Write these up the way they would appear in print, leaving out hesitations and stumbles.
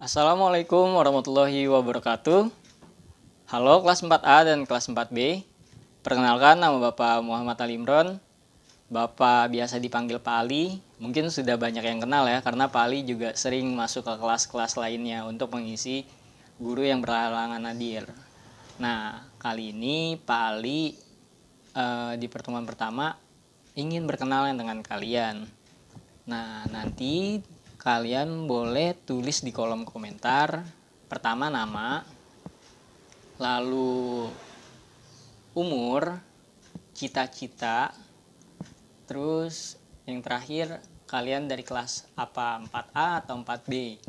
Assalamualaikum warahmatullahi wabarakatuh. Halo kelas 4A dan kelas 4B. Perkenalkan, nama Bapak Muhammad Ali Imron. Bapak biasa dipanggil Pak Ali. Mungkin sudah banyak yang kenal ya, karena Pak Ali juga sering masuk ke kelas-kelas lainnya untuk mengisi guru yang berhalangan hadir. Nah, kali ini Pak Ali di pertemuan pertama ingin berkenalan dengan kalian. Nah, nanti kalian boleh tulis di kolom komentar. Pertama nama, lalu umur, cita-cita, terus yang terakhir kalian dari kelas apa, 4A atau 4B.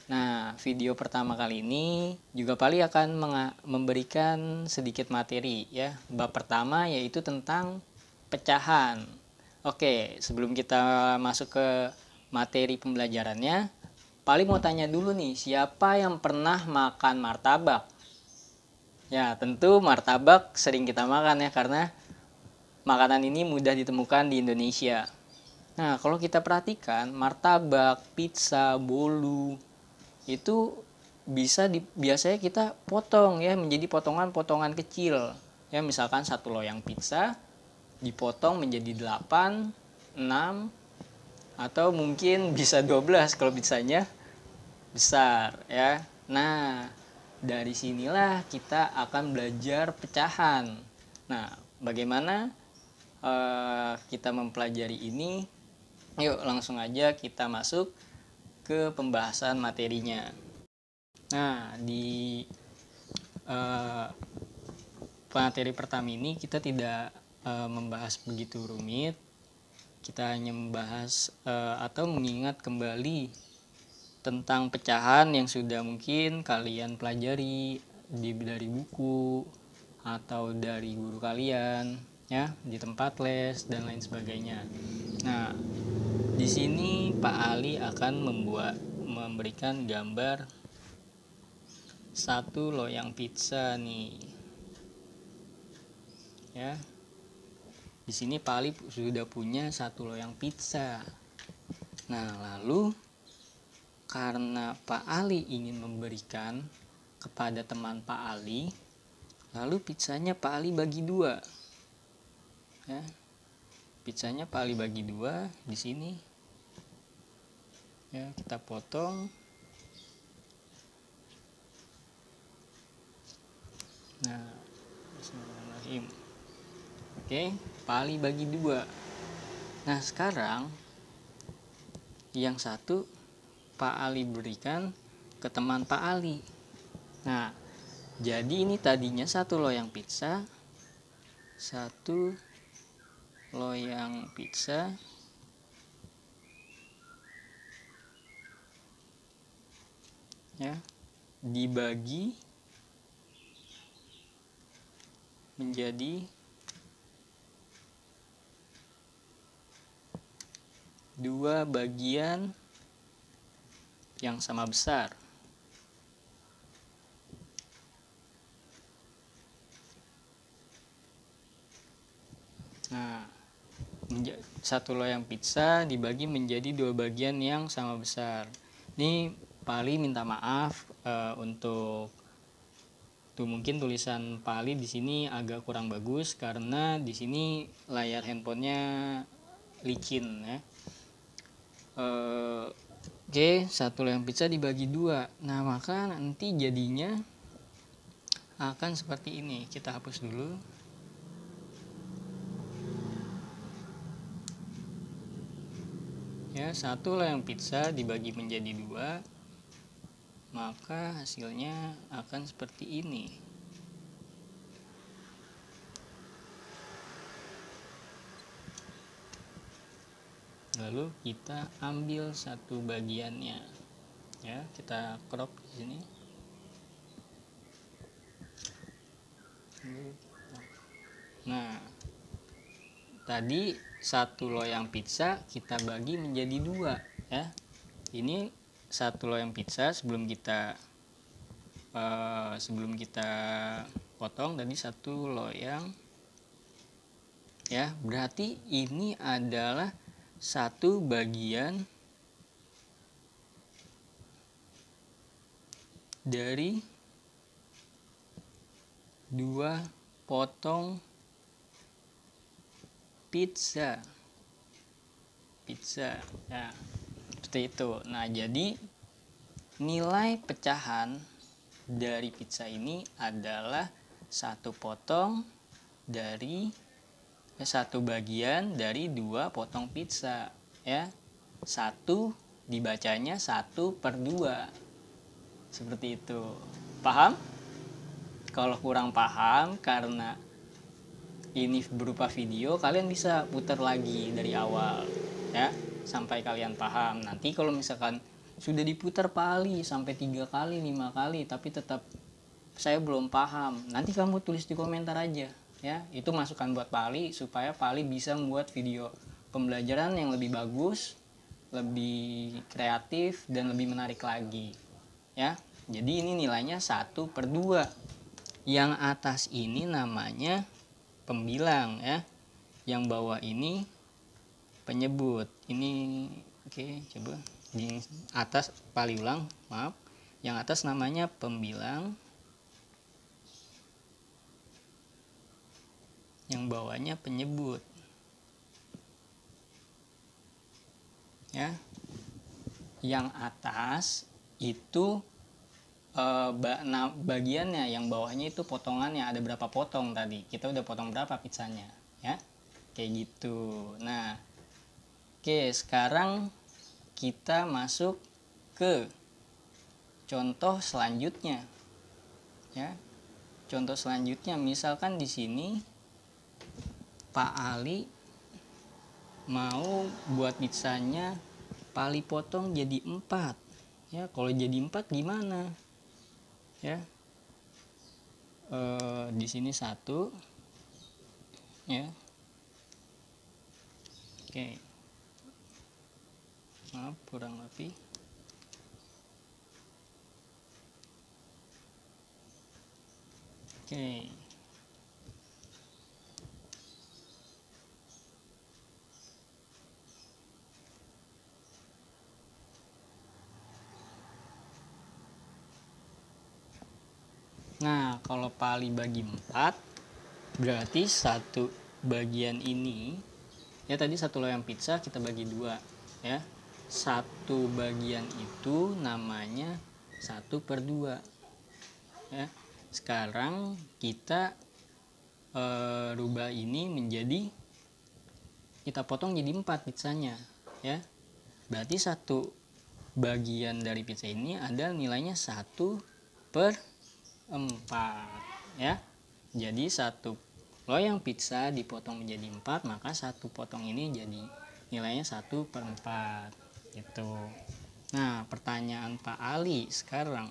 Nah, video pertama kali ini juga Pali akan memberikan sedikit materi ya. Bab pertama yaitu tentang pecahan. Oke, sebelum kita masuk ke materi pembelajarannya, Pali mau tanya dulu nih, siapa yang pernah makan martabak? Ya, tentu martabak sering kita makan ya, karena makanan ini mudah ditemukan di Indonesia. Nah, kalau kita perhatikan, martabak, pizza, bolu, itu biasanya kita potong ya menjadi potongan-potongan kecil. Ya, misalkan satu loyang pizza dipotong menjadi 8, 6, atau mungkin bisa 12 kalau pizzanya besar ya. Nah, dari sinilah kita akan belajar pecahan. Nah, bagaimana kita mempelajari ini? Yuk langsung aja kita masuk ke pembahasan materinya. Nah, di materi pertama ini kita tidak membahas begitu rumit. Kita hanya membahas atau mengingat kembali tentang pecahan yang sudah mungkin kalian pelajari dari buku atau dari guru kalian ya, di tempat les dan lain sebagainya. Nah, di sini Pak Ali akan memberikan gambar satu loyang pizza nih. Ya. Di sini Pak Ali sudah punya satu loyang pizza. Nah, lalu karena Pak Ali ingin memberikan kepada teman Pak Ali, lalu pizzanya Pak Ali bagi dua. Ya. Pizzanya Pak Ali bagi dua di sini. Ya, kita potong. Nah, bismillahirrahmanirrahim. Oke, Pak Ali bagi dua. Nah, sekarang yang satu Pak Ali berikan ke teman Pak Ali. Nah, jadi ini tadinya satu loyang pizza. Satu loyang pizza. Ya, dibagi menjadi dua bagian yang sama besar. Nah, satu loyang pizza dibagi menjadi dua bagian yang sama besar. Ini Pali minta maaf untuk mungkin tulisan Pali di sini agak kurang bagus karena di sini layar handphonenya licin ya. Oke, satu loyang pizza dibagi dua. Nah, maka nanti jadinya akan seperti ini. Kita hapus dulu. Ya, satu loyang pizza dibagi menjadi dua, maka hasilnya akan seperti ini. Lalu kita ambil satu bagiannya. Ya, kita crop di sini. Nah, tadi satu loyang pizza kita bagi menjadi dua ya. Ini satu loyang pizza sebelum kita potong tadi satu loyang ya, berarti ini adalah satu bagian dari 2 potong pizza ya, seperti itu. Nah, jadi nilai pecahan dari pizza ini adalah satu bagian dari 2 potong pizza ya. Satu dibacanya 1/2 seperti itu. Paham? Kalau kurang paham karena ini berupa video, kalian bisa putar lagi dari awal ya sampai kalian paham. Nanti kalau misalkan sudah diputar Pak sampai 3 kali 5 kali tapi tetap saya belum paham, nanti kamu tulis di komentar aja ya. Itu masukan buat Pak supaya Pak bisa membuat video pembelajaran yang lebih bagus, lebih kreatif dan lebih menarik lagi ya. Jadi ini nilainya 1/2. Yang atas ini namanya pembilang ya, yang bawah ini penyebut. Ini oke, coba di atas Pali ulang, maaf. Yang atas namanya pembilang, yang bawahnya penyebut ya. Yang atas itu bagiannya, yang bawahnya itu potongannya, ada berapa potong tadi, kita udah potong berapa pizzanya ya, kayak gitu. Nah oke, sekarang kita masuk ke contoh selanjutnya ya. Contoh selanjutnya, misalkan di sini Pak Ali mau buat pizzanya Pali potong jadi 4 ya. Kalau jadi 4 gimana ya? Di sini 1 ya. Oke, maaf kurang lebih. Oke, nah kalau Pali bagi 4 berarti satu bagian ini ya, tadi satu loyang pizza kita bagi 2 ya. Satu bagian itu namanya 1/2 ya. Sekarang kita rubah ini menjadi, kita potong jadi 4 pizzanya ya. Berarti satu bagian dari pizza ini ada nilainya 1/4 ya. Jadi satu loyang pizza dipotong menjadi 4, maka satu potong ini jadi nilainya 1/4 gitu. Nah pertanyaan Pak Ali sekarang,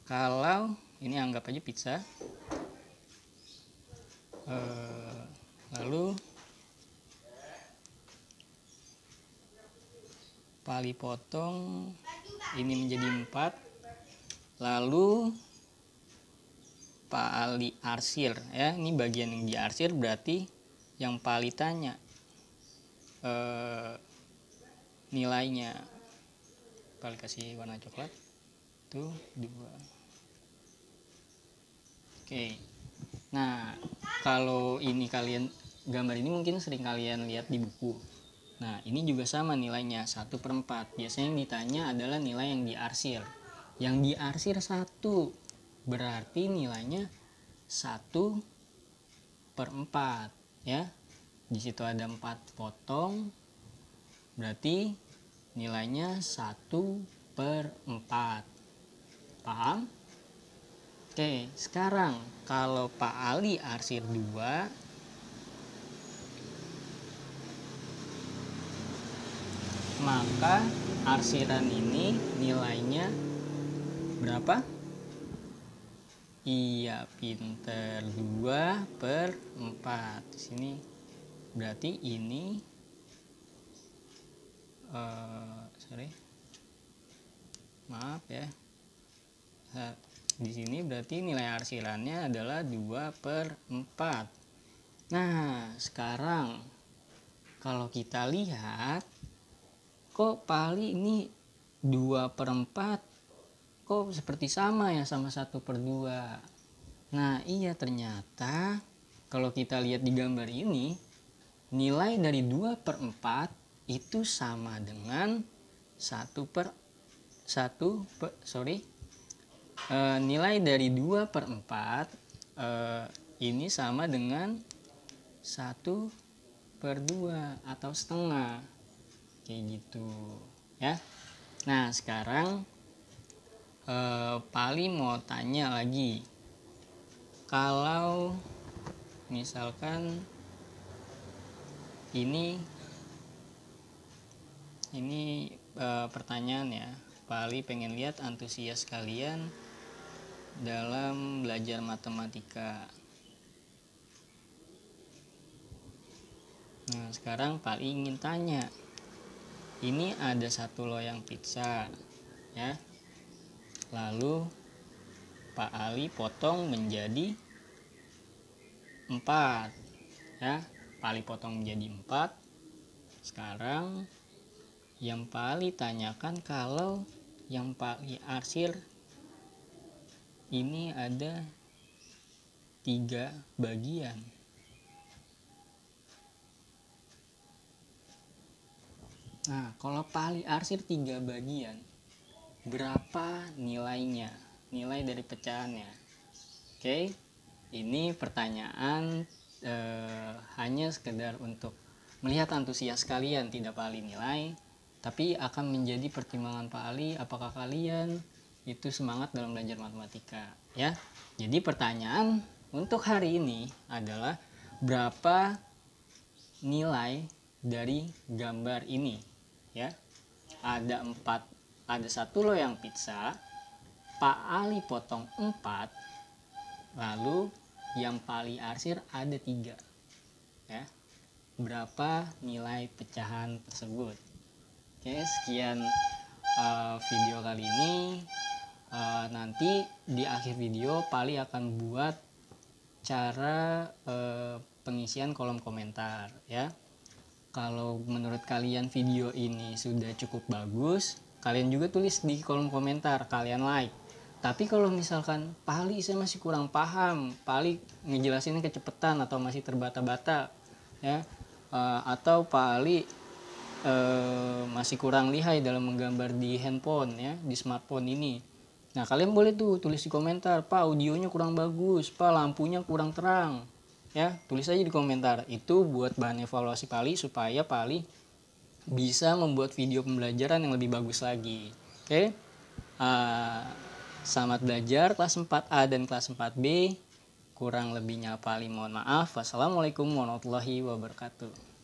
kalau ini anggap aja pizza, lalu Pak Ali potong ini menjadi 4, lalu Pak Ali arsir ya. Ini bagian yang diarsir, berarti yang Pak Ali tanya nilainya. Pak Ali kasih warna coklat tuh 2. Oke, nah kalau ini kalian, gambar ini mungkin sering kalian lihat di buku. Nah ini juga sama nilainya 1/4. Biasanya yang ditanya adalah nilai yang diarsir. Yang diarsir 1 berarti nilainya 1/4 ya. Di situ ada 4 potong, berarti nilainya 1/4. Paham? Oke, sekarang kalau Pak Ali arsir 2, maka arsiran ini nilainya berapa? Iya, pinter, 2/4. Di sini berarti ini maaf ya. Di sini berarti nilai arsirannya adalah 2/4. Nah sekarang kalau kita lihat, kok Pali ini 2/4 kok seperti sama ya sama 1/2. Nah iya, ternyata kalau kita lihat di gambar ini, nilai dari 2/4 itu sama dengan 1/1 nilai dari 2/4 ini sama dengan 1/2 atau setengah, kayak gitu ya. Nah sekarang Pali mau tanya lagi, kalau misalkan ini pertanyaan ya, Pali pengen lihat antusias kalian dalam belajar matematika. Nah sekarang Pali ingin tanya, ini ada 1 loyang pizza ya, lalu Pak Ali potong menjadi 4 ya, Pak Ali potong menjadi 4. Sekarang yang Pak Ali tanyakan, kalau yang Pak Ali arsir ini ada 3 bagian. Nah kalau Pak Ali arsir 3 bagian, berapa nilainya, nilai dari pecahannya? Oke, ini pertanyaan hanya sekedar untuk melihat antusias kalian, tidak Pak Ali nilai, tapi akan menjadi pertimbangan Pak Ali apakah kalian itu semangat dalam belajar matematika ya. Jadi pertanyaan untuk hari ini adalah, berapa nilai dari gambar ini ya. Ada 1 loyang pizza, Pak Ali potong 4, lalu yang Pak Ali arsir ada 3 ya. Berapa nilai pecahan tersebut? Oke, sekian video kali ini. Nanti di akhir video Pali akan buat cara pengisian kolom komentar ya. Kalau menurut kalian video ini sudah cukup bagus, kalian juga tulis di kolom komentar, kalian like. Tapi kalau misalkan Pali saya masih kurang paham, Pali ngejelasinnya kecepatan atau masih terbata-bata ya, atau Pali masih kurang lihai dalam menggambar di handphone ya, di smartphone ini. Nah kalian boleh tuh tulis di komentar, Pak audionya kurang bagus, Pak lampunya kurang terang ya, tulis aja di komentar. Itu buat bahan evaluasi Pali supaya Pali bisa membuat video pembelajaran yang lebih bagus lagi. Oke, selamat belajar kelas 4A dan kelas 4B. Kurang lebihnya Pali mohon maaf. Wassalamualaikum warahmatullahi wabarakatuh.